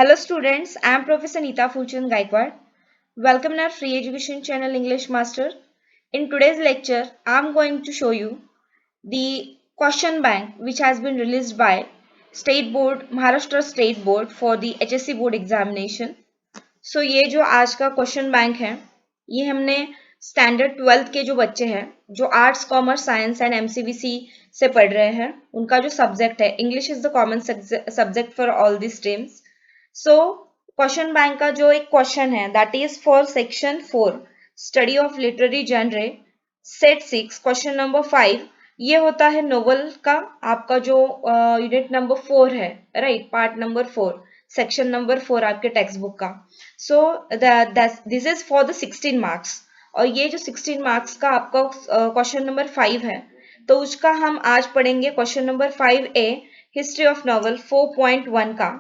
Hello students, I am Professor Neeta Fulchand Gaikwad. Welcome in our free education channel English Master. In today's lecture, I am going to show you the question bank which has been released by State Board, Maharashtra State Board for the HSC Board examination. So ये जो आज का question bank है, ये हमने standard 12th के जो बच्चे हैं जो arts commerce science and MCBC से पढ़ रहे हैं उनका जो सब्जेक्ट है English is the common subject for all the streams. So question bank का जो एक क्वेश्चन है that is for section 4 study of literary genre set 6 question number 5. ये होता है नोवेल का आपका जो यूनिट नंबर 4 है, right, part number 4 section number 4 आपके टेक्स्ट बुक का. सो this is for the 16 marks और ये जो 16 मार्क्स का आपका क्वेश्चन नंबर 5 है तो उसका हम आज पढ़ेंगे question number 5A history of novel 4.1 का.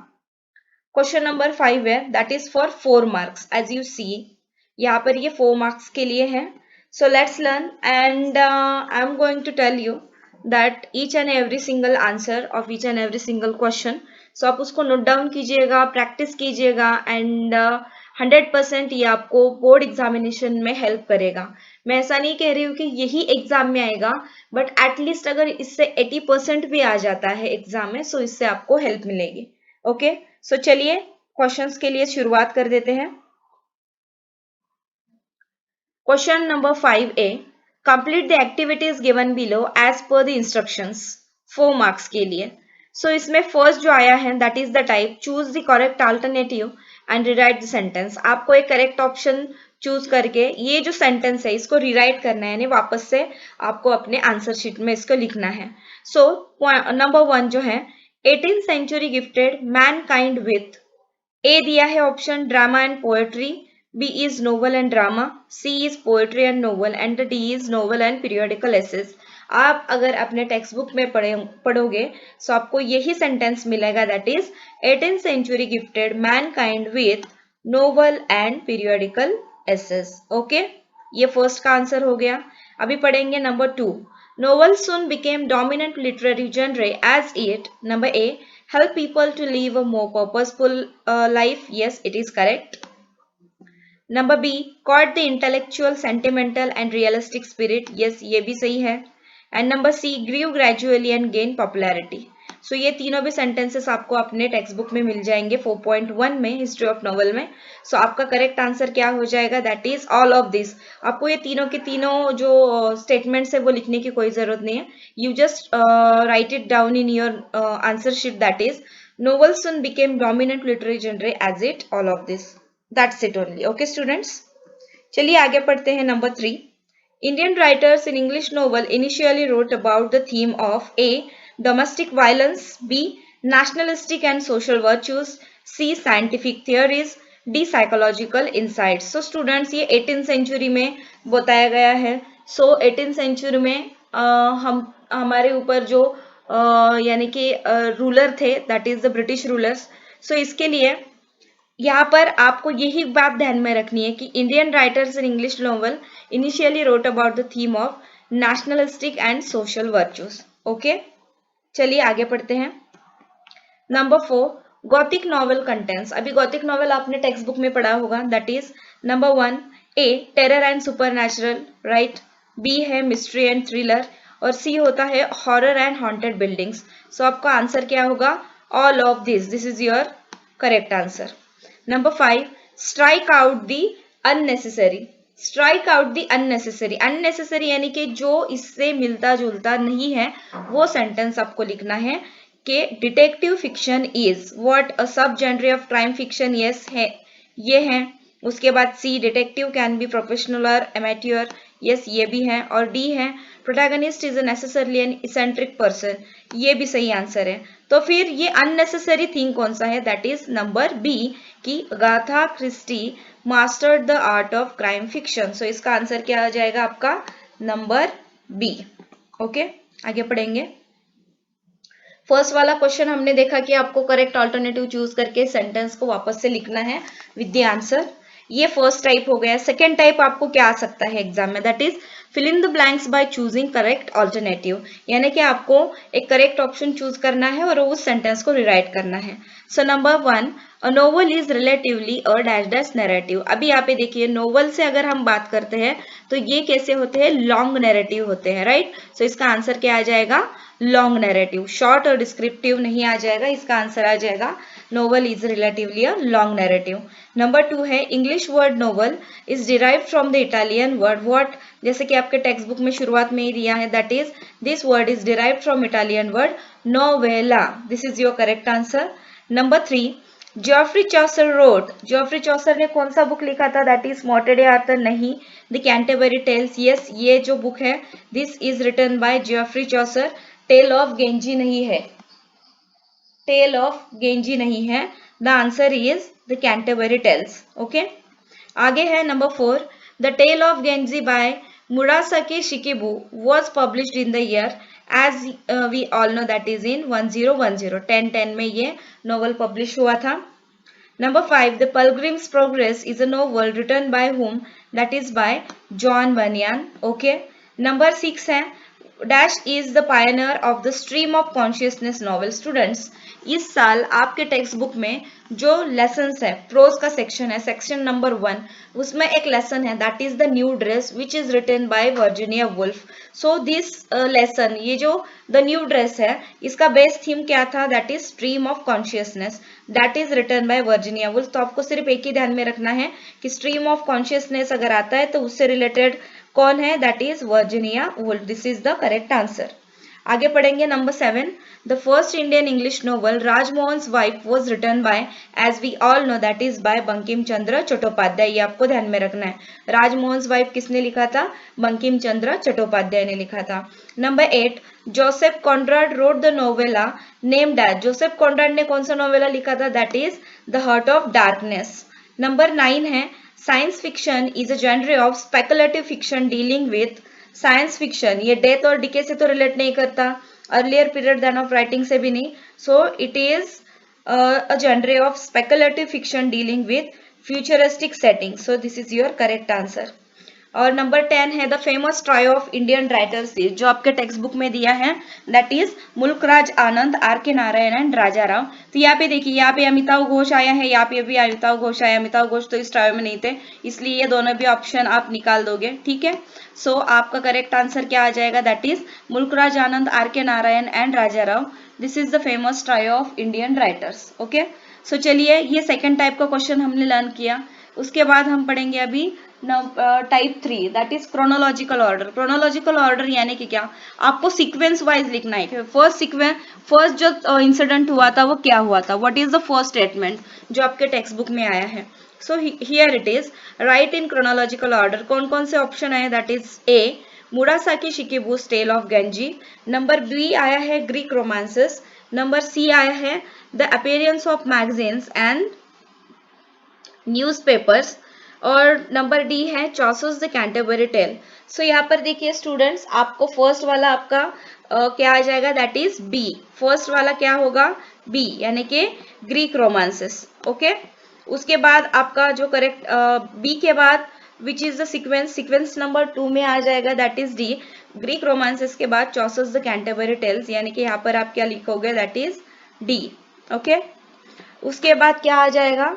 क्वेश्चन नंबर 5 है that is for 4 marks. As you see यहाँ पर ये 4 मार्क्स के लिए है. So let's learn and I am going to tell you that each and every single answer of each and every single question. So आप उसको note down कीजिएगा, practice कीजिएगा एंड 100% ये आपको बोर्ड एग्जामिनेशन में हेल्प करेगा. मैं ऐसा नहीं कह रही हूँ कि यही एग्जाम में आएगा, बट एटलीस्ट अगर इससे 80% भी आ जाता है एग्जाम में सो इससे आपको हेल्प मिलेगी. ओके, सो चलिए क्वेश्चंस के लिए शुरुआत कर देते हैं. Question number 5A, complete the activities given below as per the instructions. 4 marks के लिए. सो इसमें फर्स्ट जो आया है that is the type choose the correct alternative and rewrite the sentence. आपको एक करेक्ट ऑप्शन चूज करके ये जो सेंटेंस है इसको रिराइट करना है, यानी वापस से आपको अपने आंसर शीट में इसको लिखना है. सो नंबर 1 जो है 18th century gifted mankind with. A दिया है option drama and poetry, B is novel and drama, C is poetry and novel and D is novel and periodical essays. आप अगर अपने टेक्स्ट बुक में पढ़ोगे तो आपको यही सेंटेंस मिलेगा that is 18th century gifted mankind with novel and periodical essays. Okay, ये फर्स्ट का आंसर हो गया. अभी पढ़ेंगे number 2. Novel soon became dominant literary genre as it, number A, help people to live a more purposeful life. Yes, it is correct. Number B, caught the intellectual, sentimental and realistic spirit. Yes, ये भी सही है. And number C, grew gradually and gained popularity. सो ये तीनों भी sentences आपको अपने text book में मिल जाएंगे 4.1 में हिस्ट्री ऑफ नॉवल में. सो आपका करेक्ट आंसर क्या हो जाएगा that is all of this. आपको ये तीनों के तीनों जो स्टेटमेंट्स है वो लिखने की कोई जरूरत नहीं है. You just write it down in your answer sheet that is novel soon became dominant literary genre as it all of this. That's it only. Okay students, चलिए आगे पढ़ते हैं. Number 3, Indian writers in English novel initially wrote about the theme of a domestic violence, B nationalistic and social virtues, C scientific theories, D psychological insights. So students ये 18th century में बताया गया है. So 18th century में हमारे ऊपर जो यानी कि रूलर थे that is the British rulers. So इसके लिए यहाँ पर आपको यही बात ध्यान में रखनी है कि Indian writers in English novel initially wrote about the theme of nationalistic and social virtues. Okay, चलिए आगे पढ़ते हैं. Number 4, Gothic novel contents. अभी गॉथिक नॉवल आपने टेक्स्ट बुक में पढ़ा होगा that is number 1 A terror and supernatural, right, B है मिस्ट्री एंड थ्रिलर और सी होता है horror and haunted buildings. So आपका आंसर क्या होगा all of this is your correct answer. Number 5, strike out the unnecessary. Strike out the unnecessary. Unnecessary यानी कि जो इससे मिलता जुलता नहीं है वो सेंटेंस आपको लिखना है कि detective fiction is what a sub genre of crime fiction. Yes है, ये है. उसके बाद C detective can be professional और एमेट्योर. यस, ये भी है. और डी है protagonist is a necessarily an eccentric person. ये भी सही आंसर है. तो फिर ये अननेसेसरी थिंग कौन सा है दैट इज नंबर बी की Agatha Christie mastered the art of crime fiction. So इसका आंसर क्या आ जाएगा आपका नंबर बी. ओके, आगे पढ़ेंगे. फर्स्ट वाला क्वेश्चन हमने देखा कि आपको करेक्ट अल्टरनेटिव चूज करके सेंटेंस को वापस से लिखना है विद द आंसर. ये फर्स्ट टाइप हो गया. सेकेंड टाइप आपको क्या आ सकता है एग्जाम में that is fill in the blanks by choosing correct alternative, यानी कि आपको एक करेक्ट ऑप्शन चूज करना है और उस सेंटेंस को रिराइट करना है। So number 1, a novel is relatively a dash dash narrative. अभी यहाँ पे देखिए नोवेल से अगर हम बात करते हैं तो ये कैसे होते हैं, लॉन्ग नैरेटिव होते हैं, राइट। सो इसका आंसर क्या आ जाएगा, लॉन्ग नैरेटिव, शॉर्ट और डिस्क्रिप्टिव नहीं आ जाएगा, इसका आंसर आ जाएगा novel is relatively a long narrative. Number 2 है English word novel is derived from the Italian word what, जैसे कि आपके टेक्स्ट बुक में शुरुआत में ही दिया है, that is this word is derived from Italian word novella, this is your correct answer. Number 3, Geoffrey Chaucer wrote, Geoffrey Chaucer ने कौन सा बुक लिखा था, दैट इज मॉर्टेड आर्थर, नहीं, द कैंटरबरी टेल्स, यस, ये जो बुक है this is written by Geoffrey Chaucer. Tale of Genji नहीं है, टेल ऑफ गेंजी नहीं है, the answer is the Canterbury Tales, okay. आगे है number 4, the Tale of Genji by Murasaki Shikibu was published in the year as we all know that is in 1010, 1010 में ये novel publish हुआ था। Number 5, the pilgrims Progress is a novel written by whom, that is by John Bunyan, okay. Number 6 है dash is the pioneer of the stream of consciousness novel. Students, इस साल आपके text book में जो lessons है, pros का section है, section number 1, उसमें एक लेसन है that is the new dress which is written by Virginia Woolf. So this lesson, ये जो द न्यू ड्रेस है, इसका बेस थीम क्या था, that is stream of consciousness, that is written by Virginia Woolf. तो आपको सिर्फ एक ही ध्यान में रखना है कि स्ट्रीम ऑफ कॉन्शियसनेस अगर आता है तो उससे रिलेटेड कौन है, that is Virginia Woolf, this is the correct answer. आगे पढ़ेंगे number 7, the first Indian English novel Rajmohan's wife was written by, as we all know that is by Bankim Chandra Chattopadhyay, ये आपको ध्यान में रखना है। राजमोहन्स वाइफ किसने लिखा था, बंकिम चंद्र चट्टोपाध्याय ने लिखा था। Number 8, Joseph Conrad wrote the novella named as, Joseph Conrad ने कौन सा नोवेला लिखा था, that is the heart of darkness. Number 9 है science fiction is a genre of speculative fiction dealing with, science fiction ये डेथ और decay से तो रिलेट नहीं करता, earlier period then of writing से भी नहीं, so it is a genre of speculative fiction dealing with futuristic setting, so this is your correct answer. और नंबर 10 है the famous trio of Indian writers, जो आपके text book में दिया है, that is Mulk Raj Anand, R K Narayan and Raja Rao. तो यहाँ पे देखिए, यहाँ पे अमिताभ घोष आया है, यहाँ पे भी अमिताभ घोष आया, अमिताभ घोष तो इस ट्रायो में नहीं थे, इसलिए ये दोनों भी ऑप्शन आप निकाल दोगे, ठीक है। सो आपका करेक्ट आंसर क्या आ जाएगा, that is Mulk Raj Anand, R K Narayan and Raja Rao, this is the famous trio of Indian writers, okay. So चलिए, ये सेकेंड टाइप का क्वेश्चन हमने लर्न किया। उसके बाद हम पढ़ेंगे अभी type 3, that is chronological order. Chronological order यानी कि क्या, आपको सीक्वेंस वाइज लिखना है, फर्स्ट जो इंसिडेंट हुआ था वो क्या हुआ था, what is the first statement जो आपके टेक्स्ट बुक में आया है। So here it is right in chronological order, कौन कौन से ऑप्शन आए, that is A Murasaki Shikibu's Tale of Genji, number B आया है ग्रीक रोमांसेस, नंबर सी आया है the appearance of magazines and newspapers, और नंबर डी है Chaucer's the Canterbury Tale. So यहाँ पर देखिए स्टूडेंट्स, आपको फर्स्ट वाला आपका क्या आ जाएगा, दैट इज बी, फर्स्ट वाला क्या होगा, बी, यानी कि ग्रीक रोमांसेस, ओके। उसके बाद आपका जो करेक्ट बी के बाद which is the sequence number 2 में आ जाएगा, that is D, Greek romances के बाद चॉसर्स द कैंटरबरी टेल्स, यानी कि यहाँ पर आप क्या लिखोगे, दैट इज डी, ओके। उसके बाद क्या आ जाएगा,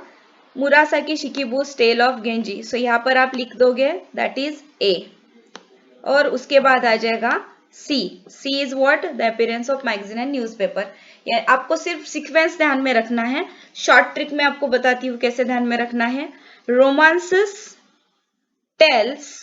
मुरासाकी शिकिबू's टेल ऑफ गेंजी, सो यहाँ पर आप लिख दोगे दैट इज ए, और उसके बाद आ जाएगा C, C is what, the appearance of magazine and newspaper. आपको सिर्फ सीक्वेंस ध्यान में रखना है, शॉर्ट ट्रिक में आपको बताती हूँ कैसे ध्यान में रखना है। रोमांसेस टेल्स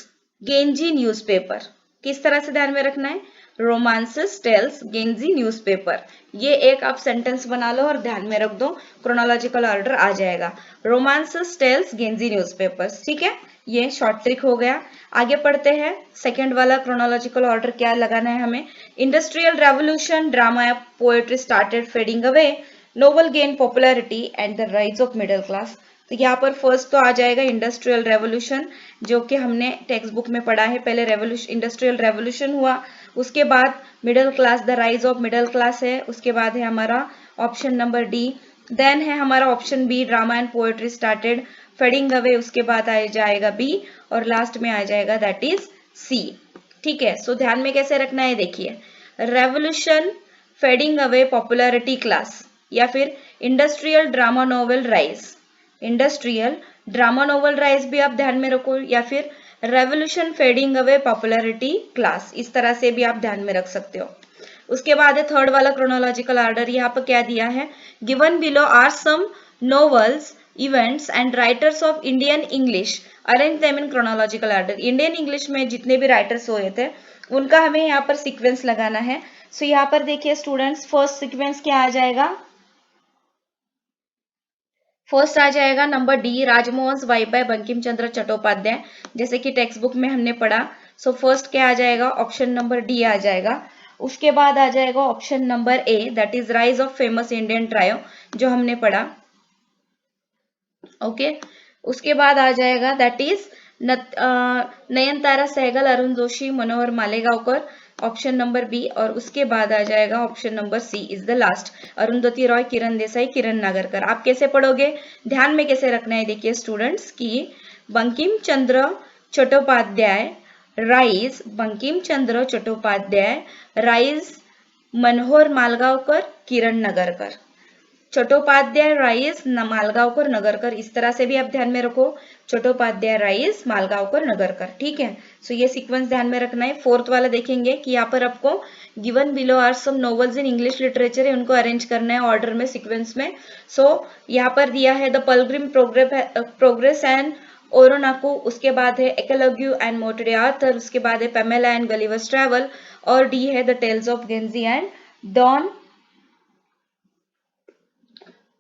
गेंजी न्यूज़पेपर, किस तरह से ध्यान में रखना है, रोमांसेस टेल्स गेंजी न्यूज़पेपर, ये एक आप सेंटेंस बना लो और ध्यान में रख दो, क्रोनोलॉजिकल ऑर्डर आ जाएगा, रोमांसेस टेल्स गेंजी न्यूज़पेपर्स, ठीक है। ये शॉर्ट ट्रिक हो गया। आगे पढ़ते हैं, सेकंड वाला क्रोनोलॉजिकल ऑर्डर क्या लगाना है हमें, industrial revolution, drama poetry started fading away, novel gain popularity and the rise of middle class. तो यहाँ पर फर्स्ट तो आ जाएगा इंडस्ट्रियल रेवोल्यूशन, जो कि हमने टेक्स्ट बुक में पढ़ा है, पहले इंडस्ट्रियल रेवोल्यूशन हुआ, उसके बाद middle class, the rise of middle class है, उसके बाद है हमारा ऑप्शन नंबर डी, देन है हमारा option B drama and poetry started fading away, उसके बाद आ जाएगा बी, और लास्ट में आ जाएगा दैट इज सी, ठीक है, सो ध्यान में कैसे रखना है देखिए, revolution fading away popularity class, या फिर industrial drama novel rise, industrial drama novel rise भी आप ध्यान में रखो, या फिर revolution fading away popularity class, इस तरह से भी आप ध्यान में रख सकते हो। उसके बाद है थर्ड वाला क्रोनोलॉजिकल ऑर्डर, यहाँ पर क्या दिया है, given below are some novels events and writers of Indian English, arrange them in chronological order. Indian English में जितने भी राइटर्स हुए थे उनका हमें यहाँ पर सीक्वेंस लगाना है। सो यहाँ पर देखिए स्टूडेंट्स, फर्स्ट सीक्वेंस क्या आ जाएगा, फर्स्ट आ जाएगा नंबर डी, राजमोहन वाईबाई बंकिम चंद्र चट्टोपाध्याय, जैसे कि टेक्स्ट बुक में हमने पढ़ा। सो फर्स्ट क्या आ जाएगा, ऑप्शन नंबर डी आ जाएगा। उसके बाद आ जाएगा option number A, that is rise of famous Indian trio, जो हमने पढ़ा। ओके, उसके बाद आ जाएगा that is Nayantara Sahgal, Arun Joshi, Manohar Malgaonkar, option number B. और उसके बाद आ जाएगा option number C is the last, Arundhati Roy, Kiran Desai, Kiran Nagarkar. आप कैसे पढ़ोगे, ध्यान में कैसे रखना है देखिए स्टूडेंट्स की, बंकिम चंद्र चट्टोपाध्याय राइज, बंकिम चंद्र चट्टोपाध्याय राइज, मनोहर मालगांवकर, किरण नगरकर, चट्टोपाध्याय राइज, मालगांवकर, नगरकर, इस तरह से भी आप ध्यान में रखो, चट्टोपाध्याय राइज, मालगांवकर, नगरकर। ठीक है, सो ये सीक्वेंस ध्यान में रखना है। फोर्थ वाला देखेंगे कि यहाँ पर आपको given below are some novels in English literature है, उनको अरेंज करना है ऑर्डर में, सीक्वेंस में। सो यहाँ पर दिया है द पिलग्रिम प्रोग्रेस एंड ओरोनाको, उसके बाद है एकलव्यू एंड मोटरे आर्थर, उसके बाद है पेमेला एंड गलिवर्स ट्रैवल, और डी है the tales of Genji and Don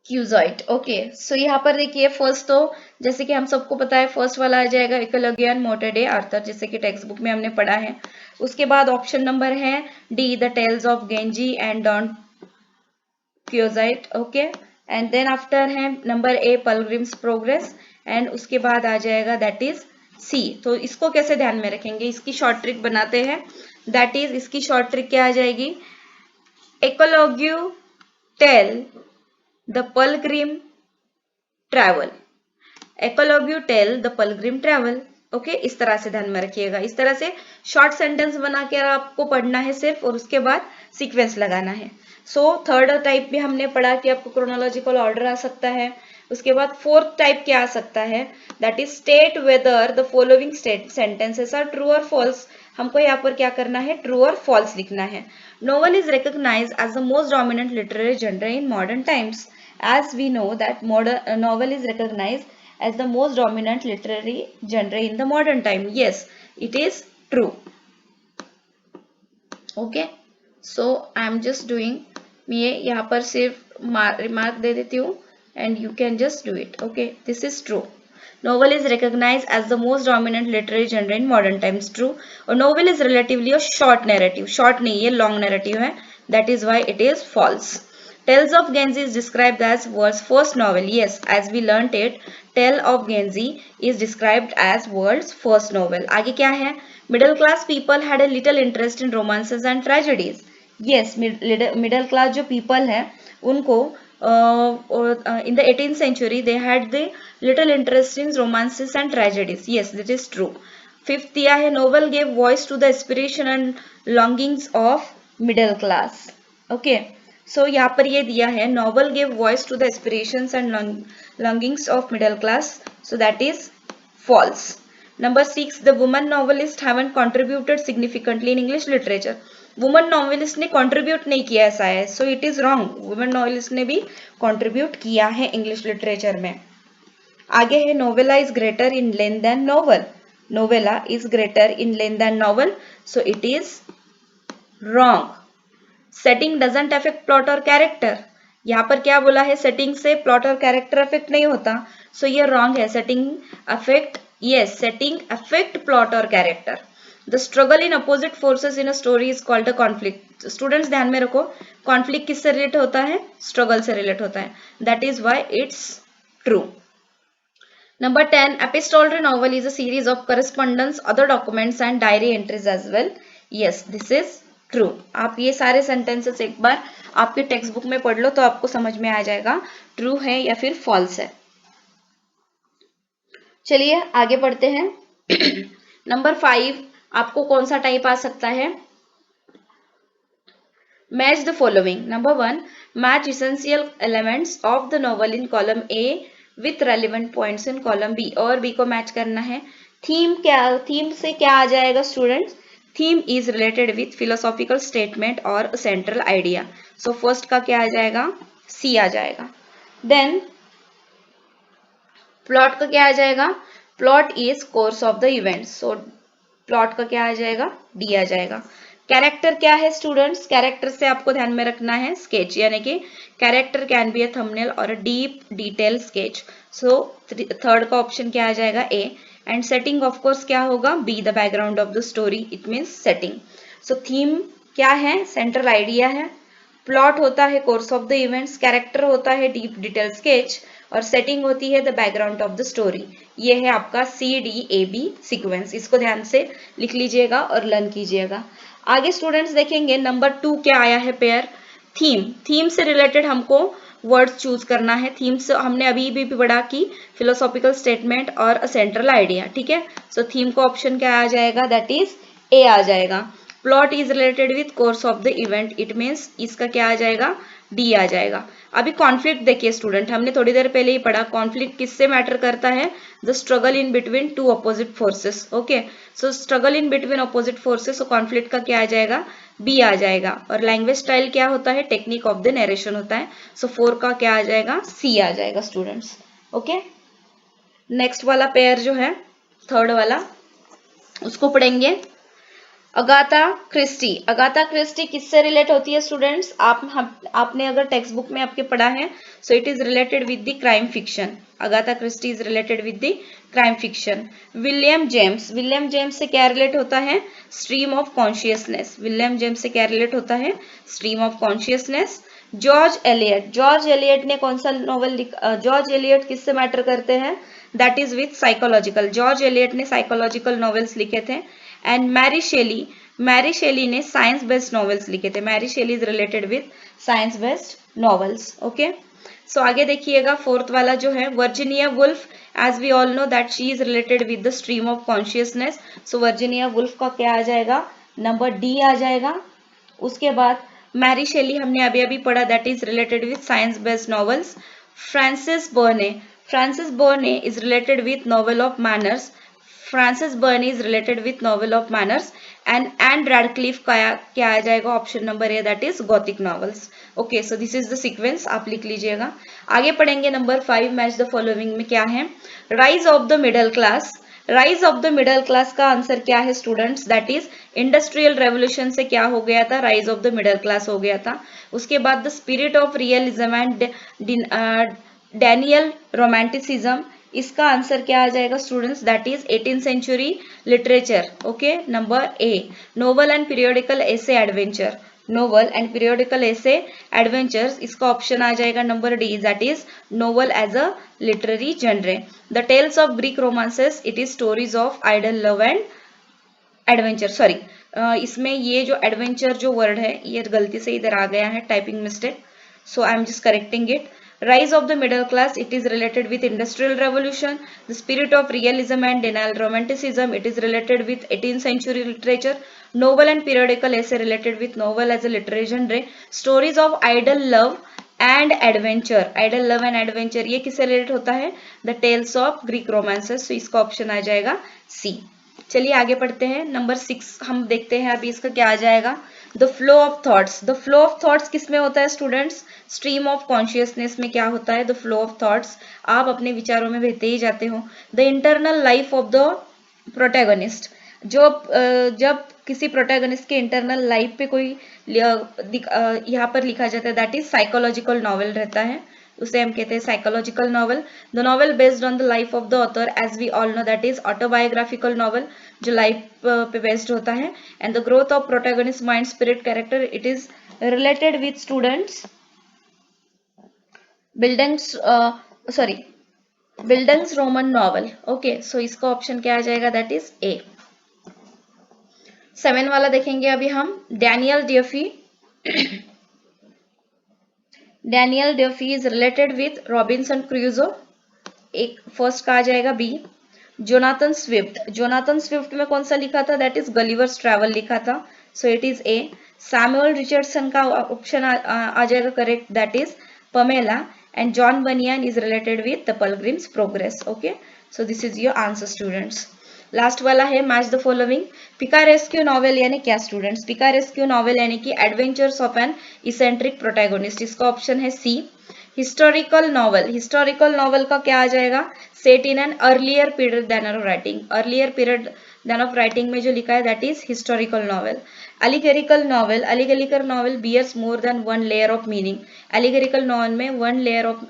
Quixote. Okay, so यहाँ पर देखिए फर्स्ट, तो जैसे कि हम सबको पता है फर्स्ट वाला आ जाएगा एकलव्य एंड मोटेडे आर्थर, जैसे कि टेक्स्ट बुक में हमने पढ़ा है। उसके बाद ऑप्शन नंबर है D, the tales of Genji and Don Quixote. Okay, and then after है number A, Pilgrim's Progress, and उसके बाद आ जाएगा दैट इज सी। तो इसको कैसे ध्यान में रखेंगे, इसकी शॉर्ट ट्रिक बनाते हैं, दैट इज इसकी शॉर्ट ट्रिक क्या आ जाएगी, एकलव्यू टेल द पिलग्रिम ट्रैवल, एकलव्यू tell the pilgrim travel. Okay, इस तरह से ध्यान में रखिएगा, इस तरह से शॉर्ट सेंटेंस बना के आपको पढ़ना है सिर्फ, और उसके बाद सीक्वेंस लगाना है। सो थर्ड टाइप भी हमने पढ़ा कि आपको क्रोनोलॉजिकल ऑर्डर आ सकता है। उसके बाद फोर्थ टाइप क्या आ सकता है, that is state whether the following sentences are true और फॉल्स। हमको यहाँ पर क्या करना है, ट्रू और फॉल्स लिखना है। Novel is recognised as the most dominant literary genre in modern times, as we know that novel is recognized as the most dominant literary genre in the modern time. Yes, it is true. Okay, so I am just doing, मैं यहाँ पर सिर्फ remark दे देती हूँ and you can just do it. Okay, this is true. Novel is recognized as the most dominant literary genre in modern times. True. और novel is relatively a short narrative. Short नहीं है, long narrative है. That is why it is false. Tales of Genji is described as world's first novel. Yes, as we learnt it, Tale of Genji is described as world's first novel. आगे क्या है? Middle class people had a little interest in romances and tragedies. Yes, middle class जो people है, उनको in the 18th century they had the little interest in romances and tragedies. Yes, that is true. Fifth दिया है, novel gave voice to the aspiration and longings of middle class. Okay. सो यहाँ पर ये दिया है, novel give voice to the aspirations and longings of middle class, so that is false. Number 6, the woman novelist haven't contributed significantly in English literature. Woman novelist ने contribute नहीं किया ऐसा है, so it is wrong, woman novelist ने भी contribute किया है English literature में। आगे है, novella is greater in length than novel, novella is greater in length than novel, so it is wrong. Setting doesn't affect plot और character, यहाँ पर क्या बोला है, सेटिंग से प्लॉट और कैरेक्टर अफेक्ट नहीं होता, सो ये रॉन्ग है। Setting affect, yes, setting affect plot और character. The struggle in opposite forces in a story is called a conflict. Students ध्यान में रखो, कॉन्फ्लिक्ट किससे रिलेट होता है, स्ट्रगल से रिलेट होता है, that is why it's true. Number 10, epistolary novel is a series of correspondence, other documents and diary entries as well. Yes, this is true. आप ये सारे सेंटेंसेस एक बार आपके टेक्स्ट बुक में पढ़ लो तो आपको समझ में आ जाएगा ट्रू है या फिर फॉल्स है। चलिए आगे पढ़ते हैं। नंबर 5, आपको कौन सा टाइप आ सकता है? Match the following. Number 1, match essential elements of the novel in column A with relevant points in column B. और B को मैच करना है. थीम से क्या आ जाएगा students? Theme is related with philosophical statement और सेंट्रल आइडिया. सो फर्स्ट का क्या आ जाएगा? सी आ जाएगा. देन प्लॉट का क्या आ जाएगा? Plot is course of the event. So plot का क्या आ जाएगा? डी आ जाएगा. कैरेक्टर क्या है स्टूडेंट्स? कैरेक्टर से आपको ध्यान में रखना है स्केच, यानी कि character can be a thumbnail और a deep detail sketch. So third का ऑप्शन क्या आ जाएगा? A. And setting of course क्या होगा? B, the background of the story. It means setting. So theme क्या है? सेंट्रल आइडिया है. प्लॉट होता है course of the events, character होता है डीप डिटेल स्केच, और सेटिंग होती है the background of the story. ये है आपका CDAB सीक्वेंस. इसको ध्यान से लिख लीजिएगा और लर्न कीजिएगा. आगे स्टूडेंट्स देखेंगे नंबर 2 क्या आया है पेयर? थीम. थीम से रिलेटेड हमको वर्ड्स चूज करना है. थीम से हमने अभी भी पढ़ा कि फिलोसॉफिकल स्टेटमेंट और सेंट्रल आइडिया. ठीक है. सो थीम का ऑप्शन क्या आ जाएगा? दैट इज ए आ जाएगा. Plot is related with course of the event. It means इसका क्या आ जाएगा? डी आ जाएगा. अभी कॉन्फ्लिक्ट देखिए स्टूडेंट, हमने थोड़ी देर पहले ही पढ़ा. कॉन्फ्लिक्ट किससे मैटर करता है? The struggle in between two opposite forces. Okay. So struggle in between opposite forces. So conflict का क्या आ जाएगा? बी आ जाएगा. और लैंग्वेज स्टाइल क्या होता है? टेक्निक ऑफ द नरेशन होता है. सो 4 का क्या आ जाएगा? सी आ जाएगा स्टूडेंट्स. ओके. नेक्स्ट वाला पेयर जो है थर्ड वाला, उसको पढ़ेंगे. Agatha Christie. अगाथा क्रिस्टी किससे रिलेट होती है स्टूडेंट्स? आपने अगर टेक्स्ट बुक में आपके पढ़ा है, so it is related with the crime fiction. Agatha Christie is related with the crime fiction. William James. William James से क्या रिलेट होता है? Stream of consciousness. William James से क्या रिलेट होता है? Stream of consciousness. George Eliot. George Eliot ने कौन सा नॉवल लिखा? जॉर्ज एलियट किससे मैटर करते हैं? That is with psychological. George Eliot ने साइकोलॉजिकल नॉवेल्स लिखे थे. एंड मैरी शेली ने साइंस बेस्ड नॉवेल्स लिखे थे. Mary Shelley is related with science based novels. Okay. So आगे देखिएगा फोर्थ वाला जो है Virginia Woolf. As we all know that she is related with the stream of consciousness. So Virginia Woolf का क्या आ जाएगा? नंबर डी आ जाएगा. उसके बाद मैरी शेली हमने अभी अभी पढ़ा, that is related with science based novels. Francis Berne. Francis Berne is related with novel of manners. Francis Berne is related with novel of manners. And Radcliffe का क्या आ जाएगा? Option number A, that is Gothic novels. Okay. So this is the sequence, आप लिख लीजिएगा. आगे पढ़ेंगे number 5. Match the following में क्या है? Rise of the middle class. Rise of the middle class का आंसर क्या है students? That is industrial revolution से क्या हो गया था? Rise of the middle class हो गया था. उसके बाद the spirit of realism and Daniel romanticism. इसका आंसर क्या आ जाएगा students? That is 18th century literature. Okay. Number A, novel and periodical essay adventure. Novel and periodical essay adventures. इसका ऑप्शन आ जाएगा number D, that is novel as a literary genre. The tales of Greek romances. It is stories of idle love and adventure. Sorry, इसमें ये जो adventure जो word है ये गलती से इधर आ गया है, typing mistake. So I am just correcting it. Rise of the middle class, it is related with industrial revolution. The spirit of realism and denial romanticism, it is related with 18th century literature. Novel and periodical essay related with novel as a literary genre. Stories of idle love and adventure. Idle love and adventure ये किससे related होता है? The tales of Greek romances. So इसका option आ जाएगा सी. चलिए आगे पढ़ते हैं. नंबर 6 हम देखते हैं अभी इसका क्या आ जाएगा. The flow of thoughts. The flow of thoughts किस में होता है स्टूडेंट्स? स्ट्रीम ऑफ कॉन्शियसनेस में क्या होता है? The flow of thoughts. आप अपने विचारों में बहते ही जाते हो. The internal life of the protagonist. जब किसी प्रोटैगनिस्ट के इंटरनल लाइफ पे कोई यहाँ पर लिखा जाता है, दैट इज साइकोलॉजिकल नॉवेल रहता है, उसे हम कहते हैं psychological novel. The novel based on the life of the author. As we all know that is autobiographical novel, जो लाइफ पे बेस्ड होता है. And the growth of protagonist mind spirit character. It is related with students bildungs bildungs roman novel. Okay. So इसका option क्या आ जाएगा? That is ए. 7 वाला देखेंगे अभी हम. Daniel DeFi. Daniel DeFi is related with Robinson क्रूजो. एक फर्स्ट का आ जाएगा बी. जोनाथन स्विफ्ट में कौन सा लिखा था? दैट इज गलिवर्स ट्रैवल लिखा था, so it is A. Samuel Richardson का ऑप्शन आ जाएगा correct, that is Pamela. And John Bunyan is related with the pilgrims progress. Okay, so this is your answer students. Last वाला है match the following. Picaresque novel यानी क्या students? Picaresque novel यानी कि adventures of an eccentric protagonist, इसका option है C. Historical novel का क्या आ जाएगा? Set in an earlier period then of writing, earlier period then of writing में जो लिखा है that is historical novel. Allegorical novel bears more than one layer of meaning, allegorical novel में one layer of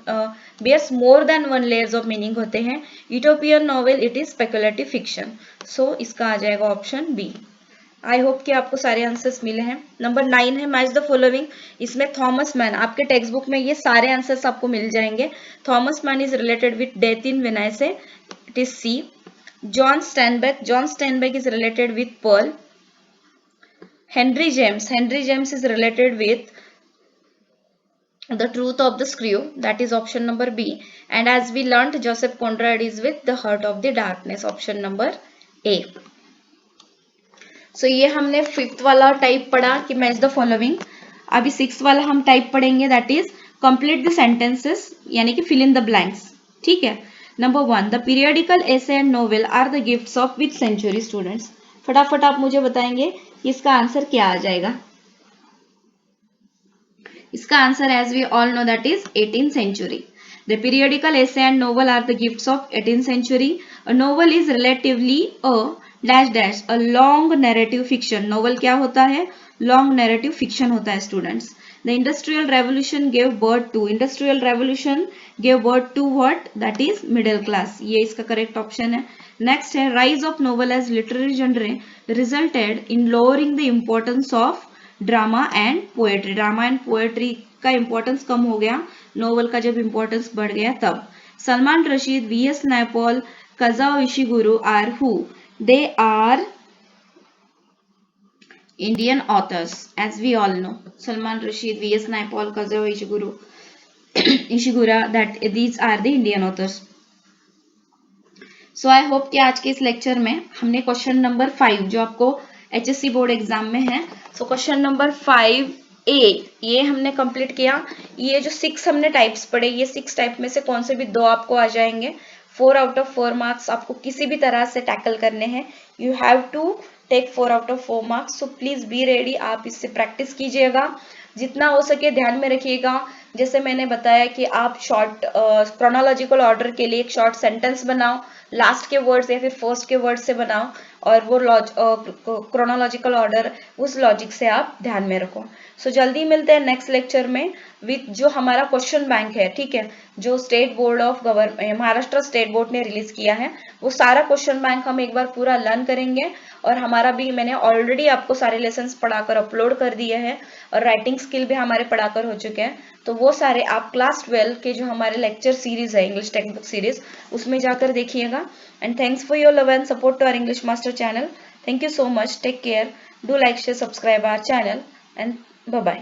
bears more than one layers of meaning होते हैं। Utopian novel it is speculative fiction, so इसका आ जाएगा option B. आई hope कि आपको सारे answers मिले हैं। नंबर 9 है मैच द फॉलोइंग। इसमें थॉमस मैन, आपके टेक्स्ट बुक में ये सारे आंसर्स आपको मिल जाएंगे। Thomas Mann is related with death in Venice, it is C. John Steinbeck is related with pearl. Henry James is related with the truth of the screw, that is option number B. And as we learnt, Joseph Conrad is with the heart of the darkness, option number A. So ये हमने 5th वाला type पढ़ा कि match the following. अभी 6th वाला हम type पढ़ेंगे, that is complete the sentences यानी कि फिल इन द ब्लैंक्स। ठीक है, number 1, the periodical essay and novel are the gifts of which century students? फटाफट आप मुझे बताएंगे इसका आंसर क्या आ जाएगा। इसका answer as we all know that is 18th century. The periodical essay and novel are the gifts of 18th century. A novel is relatively a dash dash a long narrative fiction. Novel क्या होता है? Long narrative fiction होता है students. The industrial revolution gave birth to what? That is middle class. ये इसका correct option है। Next है rise of novel as literary genre resulted in lowering the importance of drama and poetry का importance कम हो गया, novel का जब इंपॉर्टेंस बढ़ गया तब। Salman Rushdie, VS Naipaul, Kazuo Ishiguro are who? They are Indian authors, as we all know. Salman Rushdie, VS Naipaul, Kazuo Ishiguro, that these are the Indian authors. So I hope कि आज के इस लेक्चर में हमने क्वेश्चन नंबर 5 जो आपको HSC बोर्ड एग्जाम में है, सो क्वेश्चन नंबर 5A ये हमने कंप्लीट किया। ये जो 6 हमने टाइप्स पढ़े, ये 6 टाइप में से कौन से भी 2 आपको आ जाएंगे। 4 आउट ऑफ 4 मार्क्स आपको किसी भी तरह से टैकल करने हैं। You have to take 4 out of 4 marks, so please be ready. आप इससे प्रैक्टिस कीजिएगा, जितना हो सके ध्यान में रखिएगा। जैसे मैंने बताया कि आप शॉर्ट क्रोनोलॉजिकल ऑर्डर के लिए एक शॉर्ट सेंटेंस बनाओ, लास्ट के वर्ड या फिर फर्स्ट के वर्ड से बनाओ, और वो क्रोनोलॉजिकल ऑर्डर उस लॉजिक से आप ध्यान में रखो। सो जल्दी मिलते हैं नेक्स्ट लेक्चर में विथ जो हमारा क्वेश्चन बैंक है, ठीक है, जो state board of government Maharashtra state board ने रिलीज किया है, वो सारा क्वेश्चन बैंक हम एक बार पूरा लर्न करेंगे। और हमारा भी मैंने ऑलरेडी आपको सारे लेसन्स पढ़ाकर अपलोड कर दिए हैं, और राइटिंग स्किल भी हमारे पढ़ाकर हो चुके हैं। तो वो सारे आप क्लास 12 के जो हमारे लेक्चर सीरीज है, इंग्लिश टेक्स्ट बुक सीरीज, उसमें जाकर देखिएगा। And thanks for your love and support to our English master channel. Thank you so much. Take care. Do like, share, subscribe our channel, and bye bye.